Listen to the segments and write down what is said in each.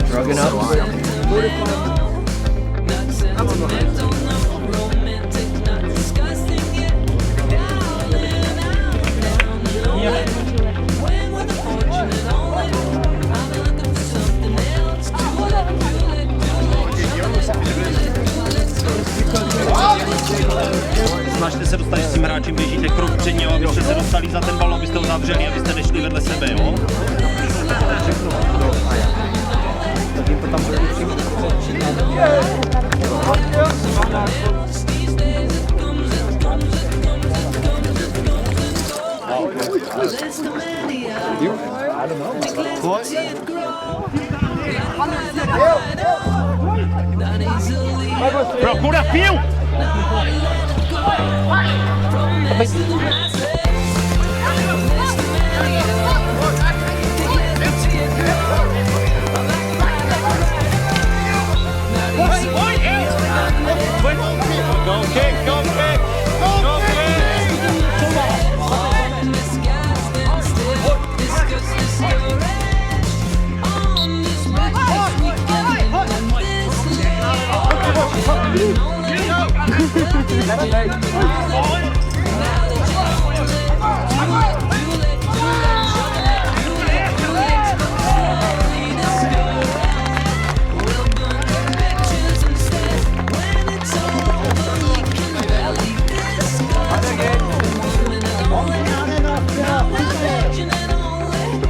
Drugging up. Snažte se dostat s tím hráčem, běžíte krok před něho, abyste se dostali za ten balon, abyste ho zavřeli, abyste nešli vedle sebe, jo? Procura fio!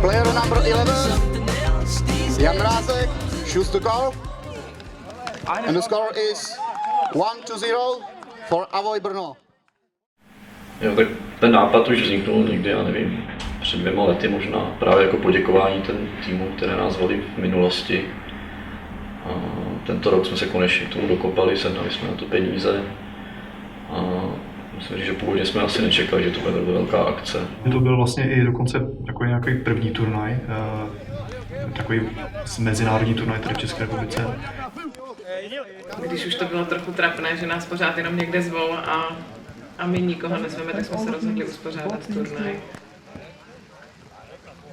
Player number 11, Jan Mrázek, shoots the goal, and the score is 1-0 for Avoj Brno. Jo, tak ten nápad už vzniknul někdy, já nevím, před 2 lety možná, právě jako poděkování ten týmu, které nás zvali v minulosti. A tento rok jsme se konečně k tomu dokopali, sehnali jsme na to peníze. A musím říct, že původně jsme asi nečekali, že to bude velká akce. To byl vlastně i dokonce takový nějaký první turnaj, takový mezinárodní turnaj tady v České republice. Když už to bylo trochu trapné, že nás pořád jenom někde zvou a my nikoho nezveme, tak jsme se rozhodli uspořádat turnaj.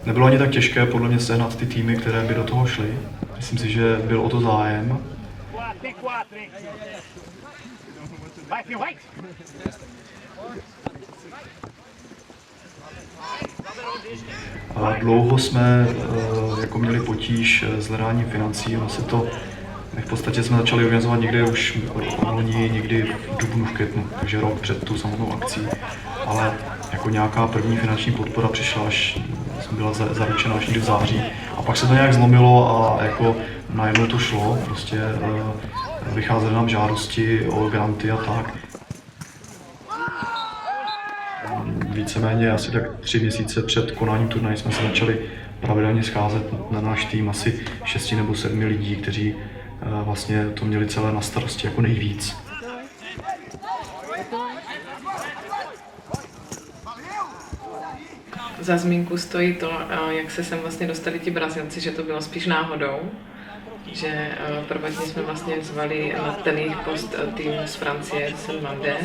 Nebylo ani tak těžké podle mě sehnat ty týmy, které by do toho šly. Myslím si, že byl o to zájem. A dlouho jsme jako měli potíž s hledáním financí. V podstatě jsme začali organizovat někde už loni, někdy v dubnu, v květnu, takže rok před tu samotnou akcí. Ale jako nějaká první finanční podpora přišla byla zaručena až někdy v září. A pak se to nějak zlomilo a jako najednou to šlo. Prostě vycházely nám žádosti o granty a tak. Víceméně asi tak 3 měsíce před konáním turnaje jsme se začali pravidelně scházet na náš tým asi 6 nebo 7 lidí, kteří vlastně to měli celé na starosti jako nejvíc. Za zmínku stojí to, jak se sem vlastně dostali ti Brazilci, že to bylo spíš náhodou. Že prvotně jsme vlastně zvali na ten jejich post tým z Francie, Saint-Mandé.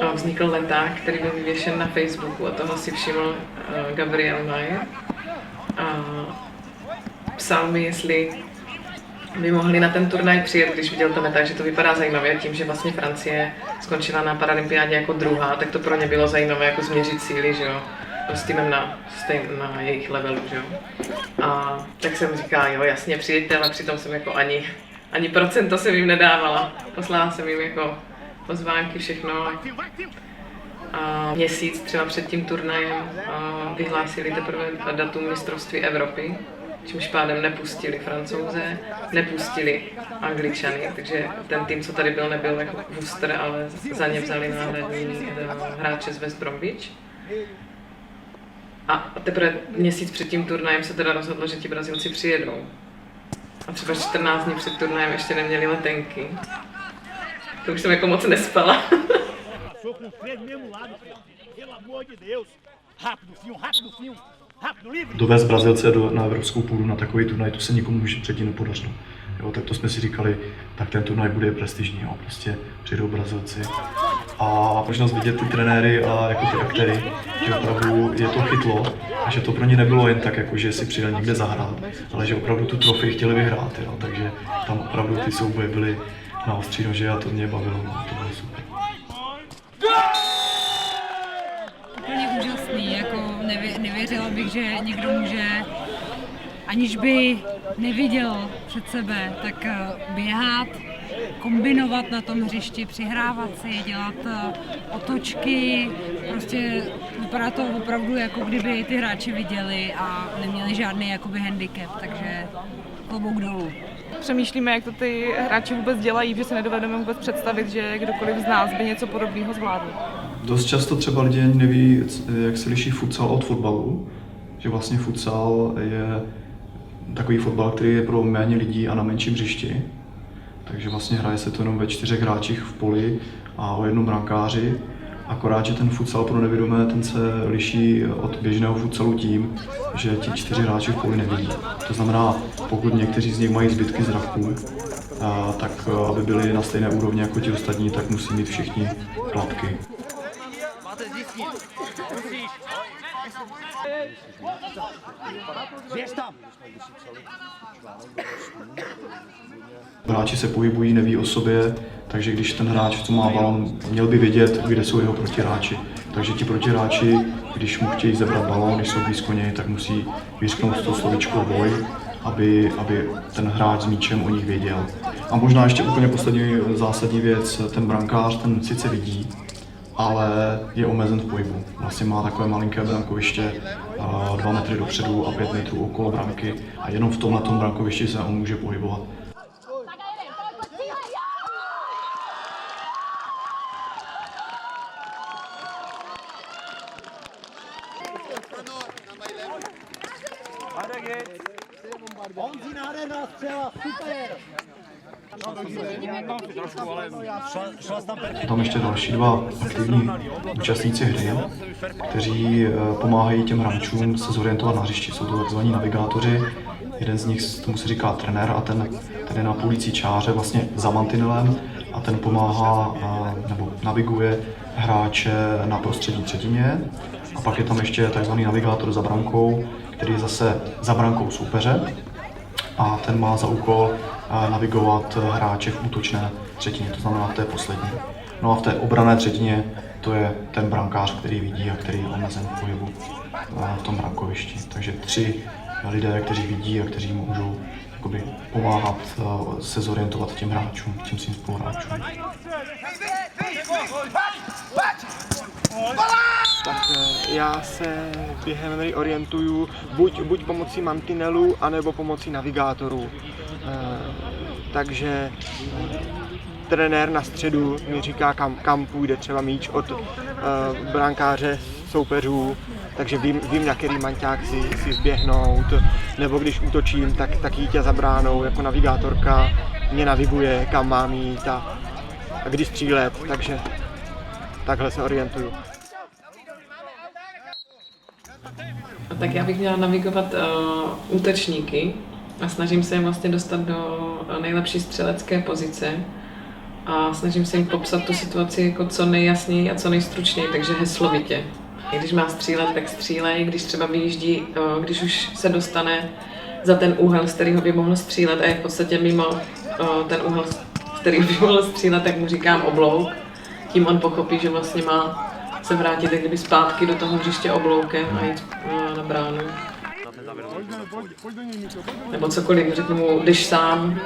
A vznikl leták, který byl vyvěšen na Facebooku a toho si všiml Gabriel Mayer. A psal mi, jestli by mohli na ten turnaj přijet, když viděl ten leták, že to vypadá zajímavě, tím, že vlastně Francie skončila na paralympiádě jako druhá, tak to pro ně bylo zajímavé jako změřit síly, že jo, s týmem na jejich levelu, že jo. A tak jsem říkala, jo, jasně, přijeďte, ale přitom jsem jako ani procento jsem jim nedávala. Poslala jsem jim jako pozvánky, všechno. A měsíc třeba před tím turnajem vyhlásili teprve datum mistrovství Evropy, čímž pádem nepustili Francouze, nepustili Angličany, takže ten tým, co tady byl, nebyl jako Worcester, ale za ně vzali náhradní hráče z West Bromwich. A teprve měsíc před tím turnajem se teda rozhodlo, že ti Brazilci přijedou. A třeba 14 dní před turnajem ještě neměli letenky. To už jsem jako moc nespala. Dovést Brazilce na evropskou půdu na takový turnaj, to se nikomu už předtím nepodařilo. Jo, tak to jsme si říkali, tak ten turnaj bude prestižní, jo, prostě přijdou Brazilci. A proč nás vidět ty trenéry a jako ty aktéry, že opravdu je to chytlo a že to pro ně nebylo jen tak, jako že si přijel někde zahrát, ale že opravdu tu trofej chtěli vyhrát, jo, takže tam opravdu ty souboje byly na ostří nože a to mě bavilo, no, to bylo super. Úplně úžasný, jako nevěřila bych, že někdo může, aniž by neviděl před sebe, tak běhat, kombinovat na tom hřišti, přihrávat si, dělat otočky, prostě vypadá to opravdu, jako kdyby ty hráči viděli a neměli žádný jakoby handicap, takže klobouk dolů. Přemýšlíme, jak to ty hráči vůbec dělají, že si nedovedeme vůbec představit, že kdokoliv z nás by něco podobného zvládl. Dost často třeba lidi neví, jak se liší futsal od fotbalu, že vlastně futsal je takový fotbal, který je pro méně lidí a na menším hřišti. Takže vlastně hraje se to jenom ve 4 hráčích v poli a o 1 brankáři. Akorát, že ten futsal pro nevědomé, ten se liší od běžného futsalu tím, že ti 4 hráči v poli nevidí. To znamená, pokud někteří z nich mají zbytky zraku, tak aby byli na stejné úrovni jako ti ostatní, tak musí mít všichni klapky. Hráči se pohybují, neví o sobě, takže když ten hráč, co má balon, měl by vědět, kde jsou jeho protihráči. Takže ti protihráči, když mu chtějí zebrat balón, když jsou blízko něj, tak musí vyřknout to slovíčko boj, aby ten hráč s míčem o nich věděl. A možná ještě úplně poslední zásadní věc, ten brankář, ten sice vidí, ale je omezen v pohybu. Vlastně má takové malinké brankoviště, 2 metry dopředu a 5 metrů okolo branky a jenom v tomhle brankovišti se on může pohybovat. Tam ještě další 2 aktivní účastníci hry, kteří pomáhají těm hráčům se zorientovat na hřišti. Jsou to takzvaní navigátoři. Jeden z nich, tomu se říká trenér, a ten je na půlící čáře vlastně za mantinelem a ten pomáhá nebo naviguje hráče na prostřední třetině. A pak je tam ještě takzvaný navigátor za brankou, který je zase za brankou soupeře a ten má za úkol navigovat hráče v útočné třetině, to znamená v té poslední. No a v té obranné třetině to je ten brankář, který vidí a který je omezen v pohybu v tom brankovišti. Takže 3 lidé, kteří vidí a kteří můžou jakoby pomáhat se zorientovat těm hráčům, těm svým spoluhráčům. Tak já se během hry orientuju buď pomocí mantinelu, anebo pomocí navigátorů. Takže trenér na středu mi říká, kam půjde třeba míč od brankáře soupeřů, takže vím na který manťák si zběhnout, nebo když útočím, tak jít za bránou, jako navigátorka mě naviguje, kam mám jít a kdy střílet, takže takhle se orientuju. Tak já bych měla navigovat útočníky a snažím se jim vlastně dostat do nejlepší střelecké pozice a snažím se jim popsat tu situaci jako co nejjasněji a co nejstručněji, takže heslovitě. Když má střílet, tak střílej, když třeba vyjíždí, když už se dostane za ten úhel, z kterého by mohl střílet a je v podstatě mimo ten úhel, z kterého by mohl střílet, tak mu říkám oblouk. Tím on pochopí, že vlastně má se vrátit kdyby zpátky do toho hřiště obloukem a jít na bránu. Nebo cokoliv, řeknu mu, když sám,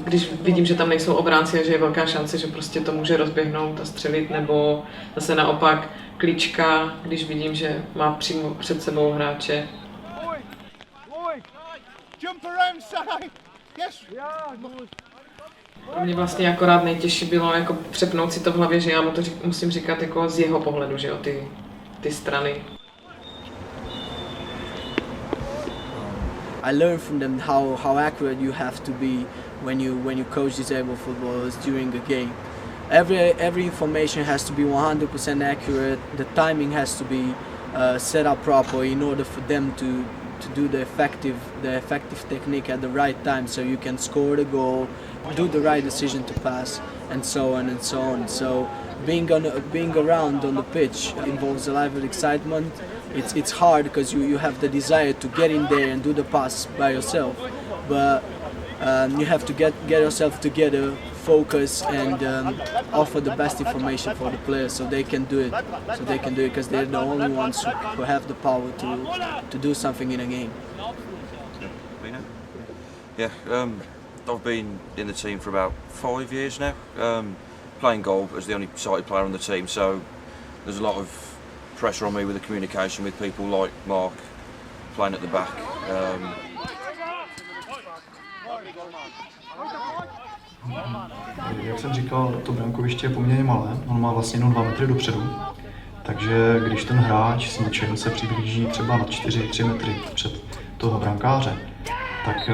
když vidím, že tam nejsou obránci a že je velká šance, že prostě to může rozběhnout a střelit, nebo zase naopak klička, když vidím, že má přímo před sebou hráče. Pro mě vlastně akorát nejtěžší bylo jako přepnout si to v hlavě, že já mu to musím říkat jako z jeho pohledu, že jo, ty strany. I learned from them how accurate you have to be when you coach disabled footballers during a game. Every information has to be 100% accurate. The timing has to be set up proper in order for them do the effective technique at the right time, so you can score the goal, do the right decision to pass, and so on and so on. So being around on the pitch involves a lot of excitement. It's hard because you have the desire to get in there and do the pass by yourself, but you have to get yourself together, focus, and offer the best information for the players so they can do it. Because they're the only ones who have the power to do something in a game. Yeah, I've been in the team for about 5 years now, playing goal as the only sighted player on the team, so there's a lot of pressure on me with the communication with people like Mark playing at the back. Jak jsem říkal, to brankoviště je poměrně malé, on má vlastně jenom 2 metry dopředu, takže když ten hráč s míčem se přiblíží třeba na 4-3 metry před toho brankáře, tak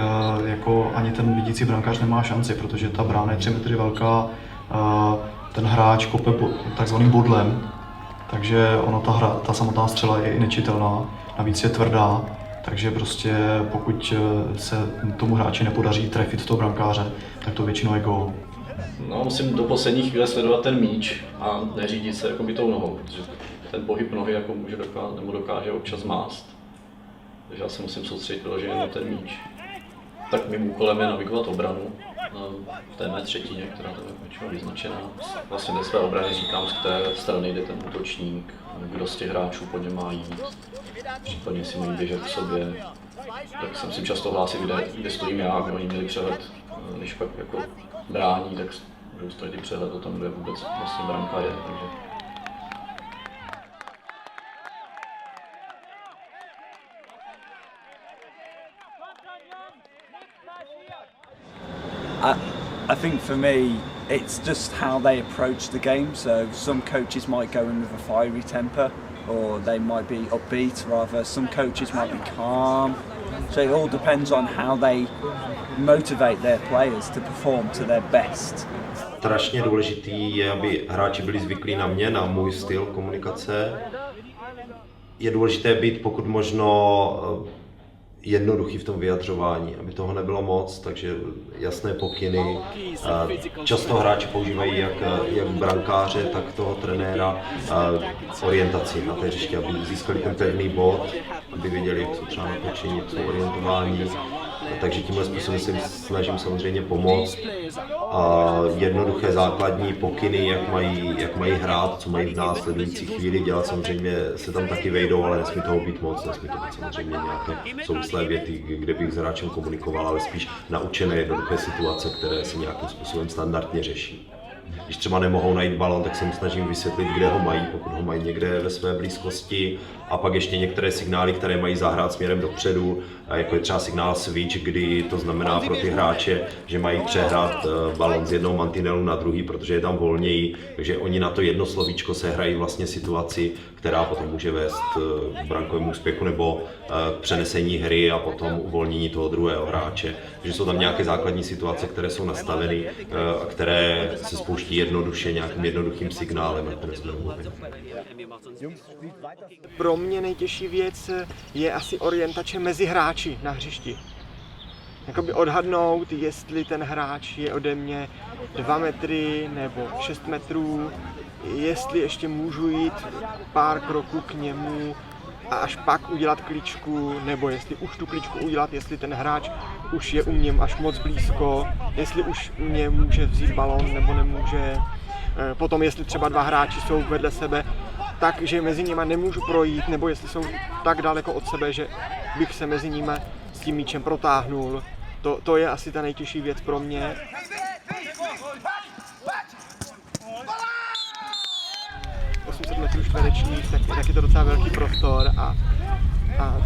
jako ani ten vidící brankář nemá šanci, protože ta brána je 3 metry velká, ten hráč kope takzvaným bodlem, takže ta samotná střela je i nečitelná, navíc je tvrdá, takže prostě pokud se tomu hráči nepodaří trefit toho brankáře, tak to většinou je gól. No, musím do poslední chvíle sledovat ten míč a neřídit se jako by tou nohou, protože ten pohyb nohy jako dokáže občas mást. Takže já se musím soustředit vyloženě na ten míč. Tak mým úkolem je navigovat obranu v té mé třetině, která tam je většinou vyznačená. Vlastně ve své obraně říkám, z které strany jde ten útočník, kdo z těch hráčů po něm má jít, případně si mají běžet k sobě. Tak se musím často hlásit, kde stojím já, aby oni měli přehled, když pak jako brání, tak dostají přehled o tom, kde vůbec vlastně branka je. Takže. I think for me, it's just how they approach the game. So some coaches might go in with a fiery temper, or they might be upbeat rather. Some coaches might be calm. So it all depends on how they motivate their players to perform to their best. Strašně důležitý je, aby hráči byli zvyklí na mě, na můj styl komunikace. Je důležité být pokud možno jednoduchý v tom vyjadřování, aby toho nebylo moc, takže jasné pokyny. Často hráči používají jak brankáře, tak toho trenéra orientaci na té hřišti, aby získali ten pevný bod, aby věděli, co třeba natočení, co orientování. Takže tímhle způsobem se snažím samozřejmě pomoct. A jednoduché základní pokyny, jak mají hrát, co mají v následující chvíli dělat, samozřejmě se tam taky vejdou, ale nesmí toho být moc, nesmí to být samozřejmě nějaké souvislé věty, kde bych s hráčem komunikoval, ale spíš naučené jednoduché situace, které se nějakým způsobem standardně řeší. Když třeba nemohou najít balon, tak se jim snažím vysvětlit, kde ho mají, pokud ho mají někde ve své blízkosti. A pak ještě některé signály, které mají zahrát směrem dopředu, jako je třeba signál switch, kdy to znamená pro ty hráče, že mají přehrát balon z jednoho mantinelu na druhý, protože je tam volněji. Takže oni na to jedno slovíčko sehrají vlastně situaci, která potom může vést k brankovému úspěchu nebo k přenesení hry a potom uvolnění toho druhého hráče. Takže jsou tam nějaké základní situace, které jsou nastaveny a které se spouští jednoduše nějakým jednoduchým signálem, na které jsme mluvili. Pro mě nejtěžší věc je asi orientace mezi hráči na hřišti. Jakoby odhadnout, jestli ten hráč je ode mě 2 metry nebo 6 metrů, jestli ještě můžu jít pár kroků k němu a až pak udělat kličku, nebo jestli už tu kličku udělat, jestli ten hráč už je u mě až moc blízko, jestli už mě může vzít balón nebo nemůže. Potom jestli třeba 2 hráči jsou vedle sebe, takže mezi nimi nemůžu projít, nebo jestli jsou tak daleko od sebe, že bych se mezi nimi s tím míčem protáhnul. To je asi ta nejtěžší věc pro mě. Metrů čtverečních, tak je to docela velký prostor a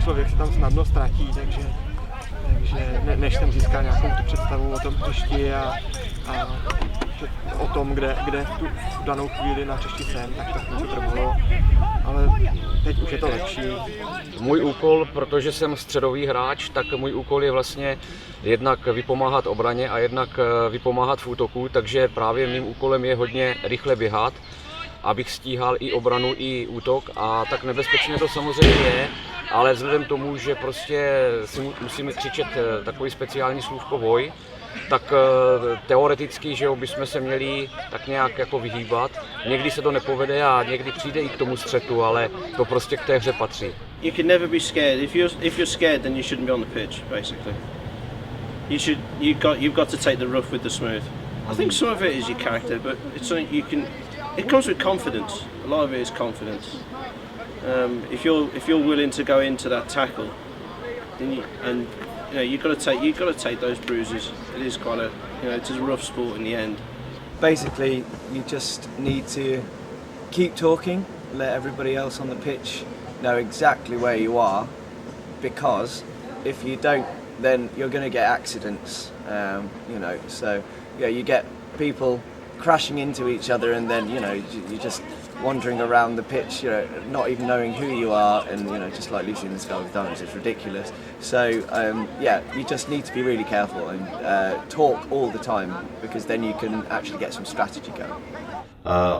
člověk se tam snadno ztratí, takže než jsem získal nějakou tu představu o tom hřišti a o tom, kde v tu danou chvíli na hřišti jsem, tak mi to trvalo, ale teď už je to lepší. Můj úkol, protože jsem středový hráč, tak můj úkol je vlastně jednak vypomáhat obraně a jednak vypomáhat v útoku, takže právě mým úkolem je hodně rychle běhat, abych stíhal i obranu, i útok, a tak nebezpečné to samozřejmě je, ale vzhledem k tomu, že prostě si musíme křičet takový speciální slůvko voj, tak teoreticky, že jo, bychom se měli tak nějak jako vyhýbat. Někdy se to nepovede a někdy přijde i k tomu střetu, ale to prostě k té hře patří. You can never be scared. If you're scared, then you shouldn't be on the pitch, basically. You've got to take the rough with the smooth. I think some of it is your character, but it's something you can. It comes with confidence. A lot of it is confidence. If you're willing to go into that tackle, then you've got to take those bruises. It is quite a, it's a rough sport in the end. Basically, you just need to keep talking, let everybody else on the pitch know exactly where you are, because if you don't, then you're going to get accidents. So yeah, you get people crashing into each other, and then you're just wandering around the pitch, not even knowing who you are, and just like Lucy and this guy have done, it's ridiculous. So you just need to be really careful and talk all the time, because then you can actually get some strategy going.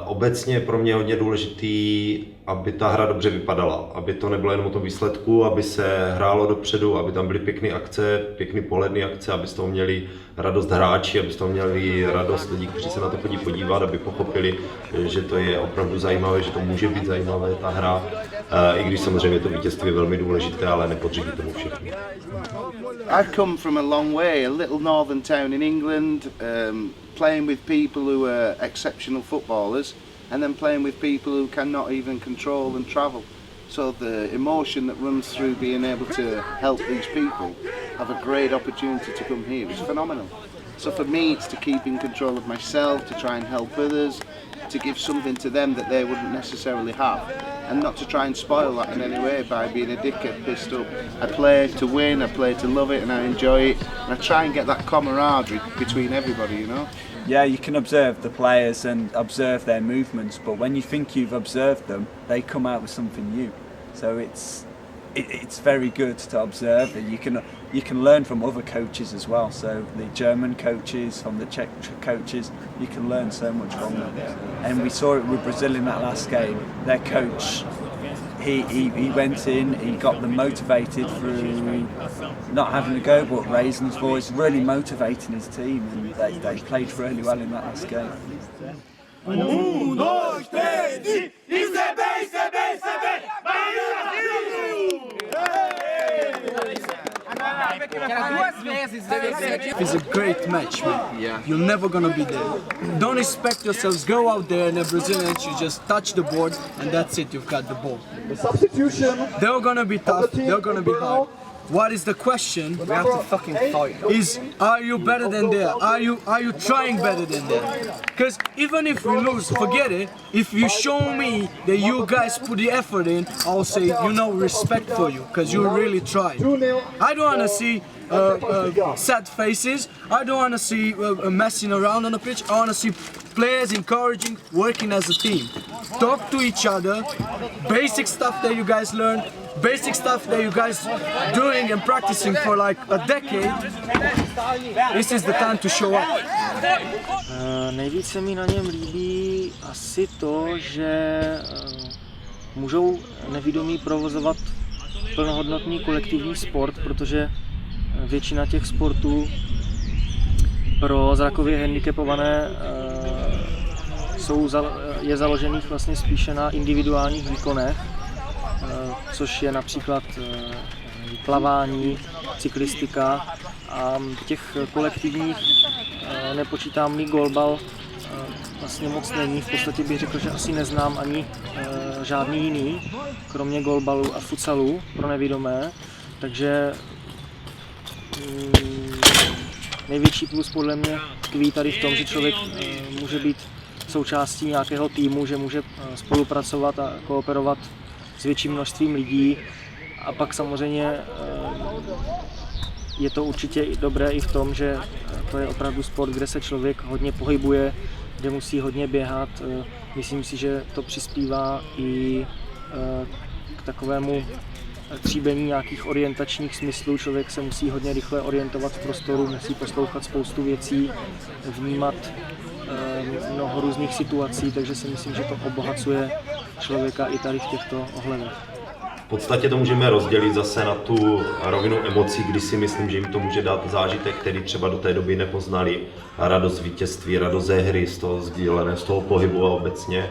Obecně je pro mě hodně důležitý, aby ta hra dobře vypadala, aby to nebylo jenom o tom výsledku, aby se hrálo dopředu, aby tam byly pěkné akce, pěkný polední akce, aby z toho měli radost hráči, aby z toho měli radost lidí, kteří se na to chodí podívat, aby pochopili, že to je opravdu zajímavé, že to může být zajímavé, ta hra, i když samozřejmě to vítězství je velmi důležité, ale nepotřebí tomu všichni. I've come from a long way, a little northern town in England, playing with people who are exceptional footballers, and then playing with people who cannot even control and travel. So the emotion that runs through being able to help these people have a great opportunity to come here is phenomenal. So for me, it's to keep in control of myself, to try and help others, to give something to them that they wouldn't necessarily have, and not to try and spoil that in any way by being a dickhead pissed up. I play to win, I play to love it, and I enjoy it, and I try and get that camaraderie between everybody, Yeah, you can observe the players and observe their movements, but when you think you've observed them, they come out with something new. So it's very good to observe, and you can learn from other coaches as well. So the German coaches, from the Czech coaches, you can learn so much from them. And we saw it with Brazil in that last game. Their coach, he went in, he got them motivated through not having a go, but raising his voice, really motivating his team, and they played really well in that last game. It's a great match, man. Yeah. You're never gonna be there. Don't expect yourselves, go out there and the Brazilians, you just touch the board and that's it, you've got the ball. The substitution. They're gonna be tough, they're gonna be hard. What is the question? We have to fucking fight. Is, are you better than there? Are you trying better than there? Because even if we lose, forget it. If you show me that you guys put the effort in, I'll say, respect for you, because you really tried. I don't want to see sad faces. I don't want to see messing around on the pitch. I want to see players encouraging, working as a team. Talk to each other. Basic stuff that you guys learned. Basic stuff that you guys doing and practicing for like a decade. This is the time to show up. Nejvíc se mi na něm líbí asi to, že můžou nevidomí provozovat plnohodnotný kolektivní sport, protože většina těch sportů pro zrakově handicapované je založených vlastně spíše na individuálních výkonech, což je například plavání, cyklistika, a těch kolektivních nepočítám-li golbal vlastně moc není. V podstatě bych řekl, že asi neznám ani žádný jiný, kromě golbalu a futsalu pro nevidomé, takže největší plus podle mě tkví tady v tom, že člověk může být součástí nějakého týmu, že může spolupracovat a kooperovat s větším množstvím lidí, a pak samozřejmě je to určitě dobré i v tom, že to je opravdu sport, kde se člověk hodně pohybuje, kde musí hodně běhat. Myslím si, že to přispívá i k takovému tříbení nějakých orientačních smyslů. Člověk se musí hodně rychle orientovat v prostoru, musí poslouchat spoustu věcí, vnímat mnoho různých situací, takže si myslím, že to obohacuje člověka i tady v těchto ohledech. V podstatě to můžeme rozdělit zase na tu rovinu emocí, kdy si myslím, že jim to může dát zážitek, který třeba do té doby nepoznali. Radost vítězství, radost ze hry, z toho sdílené, z toho pohybu a obecně.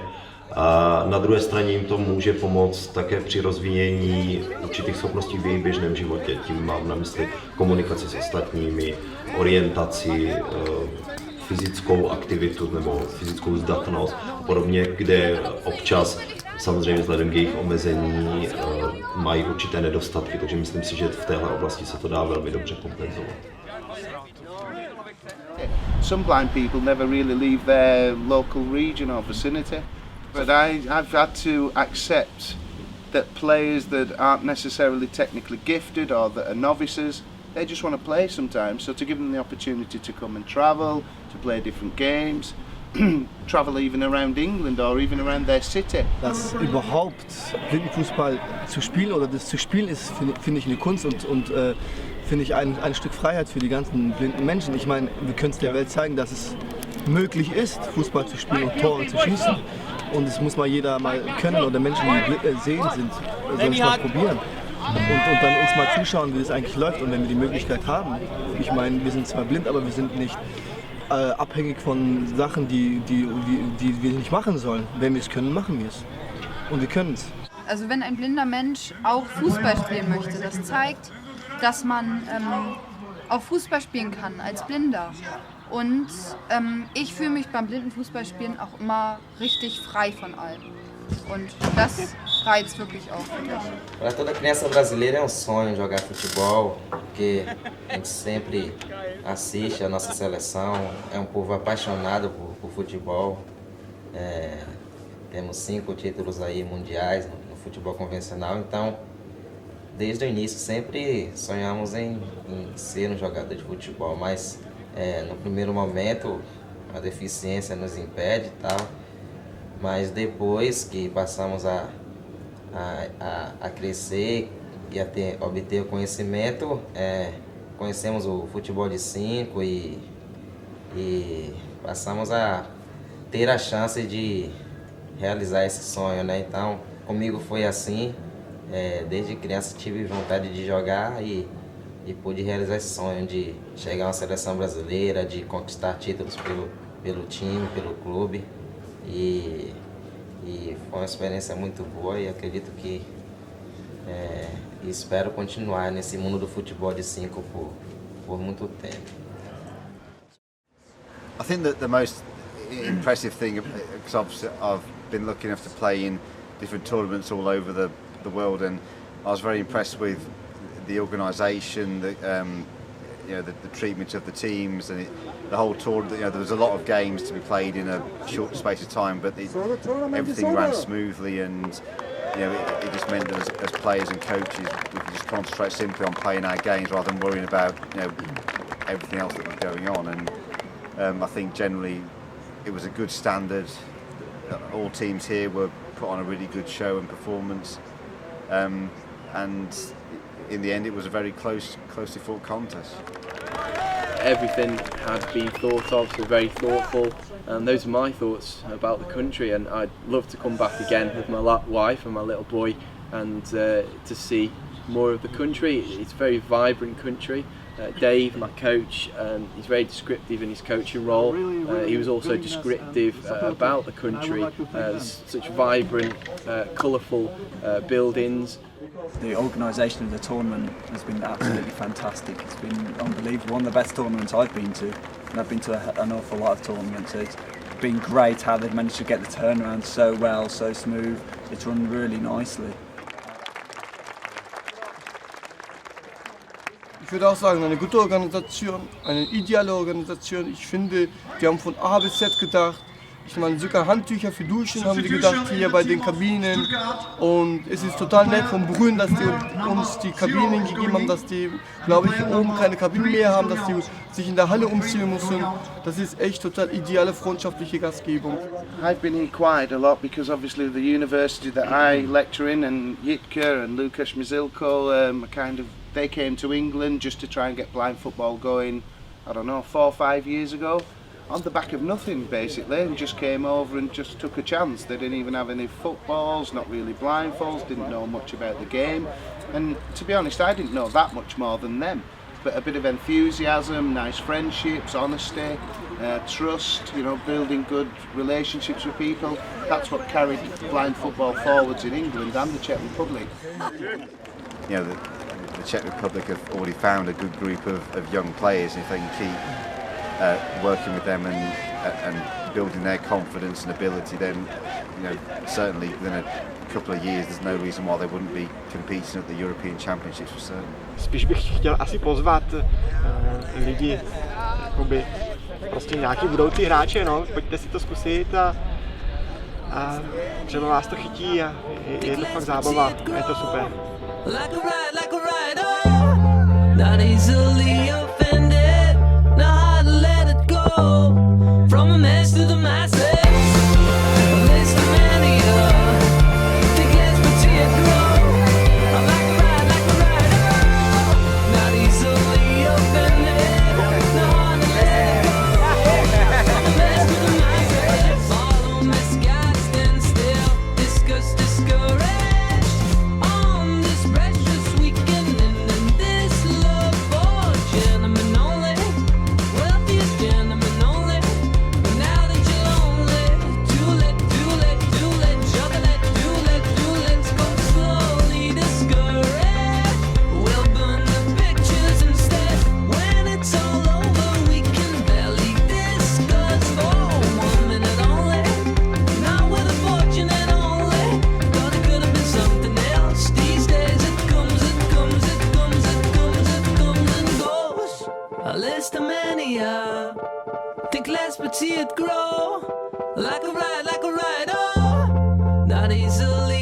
A na druhé straně jim to může pomoct také při rozvíjení určitých schopností v jejich běžném životě. Tím mám na mysli komunikaci s ostatními, orientaci, fyzickou aktivitu nebo fyzickou zdatnost a podobně, kde občas samozřejmě vzhledem k jejich omezení mají určité nedostatky, takže myslím si, že v téhle oblasti se to dá velmi dobře kompenzovat. Some blind people never really leave their local region or vicinity, but I've had to accept that players that aren't necessarily technically gifted or that are novices, they just want to play sometimes, so to give them the opportunity to come and travel, to play different games, travel even around England or even around their city. Dass überhaupt Blindenfußball zu spielen oder das zu spielen ist, finde ich eine Kunst und finde ich ein Stück Freiheit für die ganzen blinden Menschen. Ich meine, wir können es der Welt zeigen, dass es möglich ist, Fußball zu spielen und Tore zu schießen. Und es muss mal jeder mal können oder Menschen, die sehend sind, sollen es mal probieren. Und dann uns mal zuschauen, wie das eigentlich läuft und wenn wir die Möglichkeit haben. Ich meine, wir sind zwar blind, aber wir sind nicht abhängig von Sachen, die wir nicht machen sollen. Wenn wir es können, machen wir es. Und wir können es. Also wenn ein blinder Mensch auch Fußball spielen möchte, das zeigt, dass man auch Fußball spielen kann als Blinder. Und ich fühle mich beim Blindenfußballspielen auch immer richtig frei von allem. Und das reizt wirklich auch für mich. Para toda criança brasileira é sonho jogar futebol, porque a gente sempre assiste a nossa seleção, é povo apaixonado por futebol. Temos 5 títulos aí mundiais no futebol convencional, então desde o início sempre sonhamos em ser um jogador de futebol, mas no primeiro momento a deficiência nos impede e tal, mas depois que passamos a crescer e a obter o conhecimento, conhecemos o futebol de 5 e passamos a ter a chance de realizar esse sonho, né? Então comigo foi assim, desde criança tive vontade de jogar e pude realizar esse sonho de chegar a uma seleção brasileira, de conquistar títulos pelo time, pelo clube e foi uma experiência muito boa e acredito que espero continuar nesse mundo do futebol de 5 por muito tempo. I think that the most impressive thing, because obviously I've been lucky enough to play in different tournaments all over the world, and I was very impressed with the organisation, the treatment of the teams, and the whole tour. There was a lot of games to be played in a short space of time, but everything ran smoothly, and it just meant that as players and coaches, we could just concentrate simply on playing our games rather than worrying about everything else that was going on. And I think generally it was a good standard. All teams here were put on a really good show and performance, and in the end it was a very closely fought contest. Everything had been thought of, so very thoughtful, and those are my thoughts about the country, and I'd love to come back again with my wife and my little boy and to see more of the country. It's a very vibrant country. Dave, my coach, he's very descriptive in his coaching role. He was also descriptive about the country. There's such vibrant, colourful buildings. The organisation of the tournament has been absolutely fantastic. It's been unbelievable. One of the best tournaments I've been to, and I've been to an awful lot of tournaments. It's been great how they've managed to get the turnaround so well, so smooth. It's run really nicely. Ich würde auch sagen, eine gute Organisation, eine ideale Organisation. Ich finde, die haben von A bis Z gedacht. Ich meine, sogar Handtücher für Duschen haben die gedacht hier bei den Kabinen. Und es ist total nett von Brünn, dass die uns die Kabinen gegeben haben, dass die, glaube ich, oben keine Kabinen mehr haben, dass die sich in der Halle umziehen müssen. Das ist echt total ideale, freundschaftliche Gastgebung. I've been here quite a lot because obviously the university that I lecture in, and Jitka and Lukas Mizilko, they came to England just to try and get blind football going, I don't know, 4 or 5 years ago. on the back of nothing basically, and just came over and just took a chance. They didn't even have any footballs, not really blindfolds, didn't know much about the game, and to be honest I didn't know that much more than them. But a bit of enthusiasm, nice friendships, honesty, trust, you know, building good relationships with people. That's what carried blind football forwards in England and the Czech Republic. You know, the Czech Republic have already found a good group of young players, and if they can keep working with them and building their confidence and ability, then, you know, certainly within a couple of years there's no reason why they wouldn't be competing at the European Championships for certain. Spíš bych chtěl asi pozvat lidi, jakoby, prostě nějaký budoucí hráče, no, pojďte si to zkusit a třeba vás to chytí a je to fakt zábava a je to super. Not easily offended, not hard to let it go. From a mess to the masses, a list of many, think less but see it grow. I like a ride, not easily offended, not hard to let it go. From a mess to the masses, follow misguided, stand still, discuss, discouraged. On this precious weekend and this love for gentlemen only, wealthiest gentlemen only. But now that you're lonely, too late, chocolate, go slowly discouraged. We'll burn the pictures instead. When it's all over, we can barely discuss. For 1 minute only, not with a fortune at only. Thought it could have been something else. These days it comes and goes. A list of many, think less but see it grow. Like a ride, oh, not easily